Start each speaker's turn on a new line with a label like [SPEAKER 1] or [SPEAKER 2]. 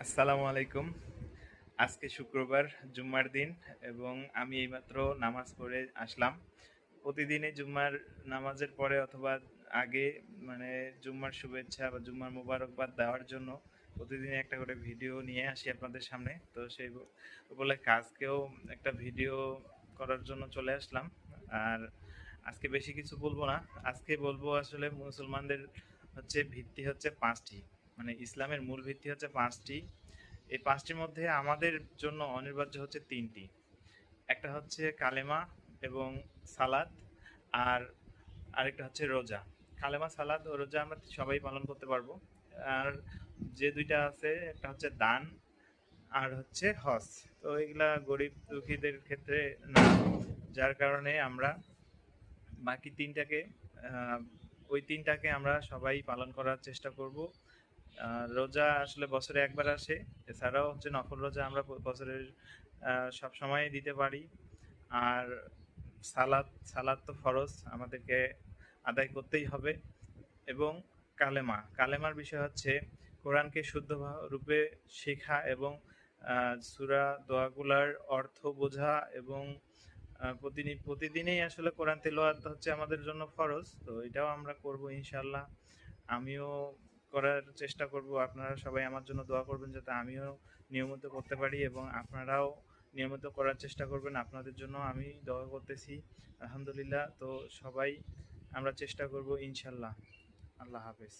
[SPEAKER 1] আসসালামু আলাইকুম। আজকে শুক্রবার, জুম্মার দিন এবং আমি এইমাত্র নামাজ পড়ে আসলাম। প্রতিদিনই জুম্মার নামাজের পরে অথবা আগে মানে জুম্মার শুভেচ্ছা বা জুম্মার মোবারকবাদ দেওয়ার জন্য প্রতিদিনই একটা করে ভিডিও নিয়ে আসি আপনাদের সামনে। তো সেই উপলক্ষে আজকেও একটা ভিডিও করার জন্য চলে আসলাম। আর আজকে বেশি কিছু বলবো না। আজকে বলবো আসলে মুসলমানদের ভিত্তি হচ্ছে ৫ টি। মানে ইসলামের মূল ভিত্তি হচ্ছে ৫ টি। এই ৫ টির মধ্যে আমাদের জন্য অনিবার্য হচ্ছে ৩ টি। একটা হচ্ছে কালেমা এবং সালাত, আর আরেকটা হচ্ছে রোজা। কালেমা, সালাত ও রোজা আমরা সবাই পালন করতে পারবো। আর যে ২ টা আছে একটা হচ্ছে দান আর হচ্ছে হজ। তো এগুলা গরিব দুঃখীদের ক্ষেত্রে না। যার কারণে আমরা বাকি ৩ টাকে আ ওই ৩ টাকে আমরা সবাই পালন করার চেষ্টা করব। রোজা আসলে বছরে একবার আসে। এছাড়াও হচ্ছে নফল রোজা আমরা বছরের সবসময় দিতে পারি। আর সালাত তো ফরজ, আমাদেরকে আদায় করতেই হবে। এবং কালেমার বিষয় হচ্ছে কোরআনকে শুদ্ধ রূপে শেখা এবং সূরা দোয়াগুলার অর্থ বোঝা এবং প্রতিদিনই আসলে কোরআন তেলাওয়াত হচ্ছে আমাদের জন্য ফরজ। তো এটাও আমরা করব ইনশাআল্লাহ। আমিও করার চেষ্টা করব। আপনারা সবাই আমার জন্য দোয়া করবেন যাতে আমিও নিয়মিত করতে পারি এবং আপনারাও নিয়মিত করার চেষ্টা করবেন। আপনাদের জন্য আমি দোয়া করতেছি। আলহামদুলিল্লাহ। তো সবাই আমরা চেষ্টা করব ইনশাআল্লাহ। আল্লাহ হাফেজ।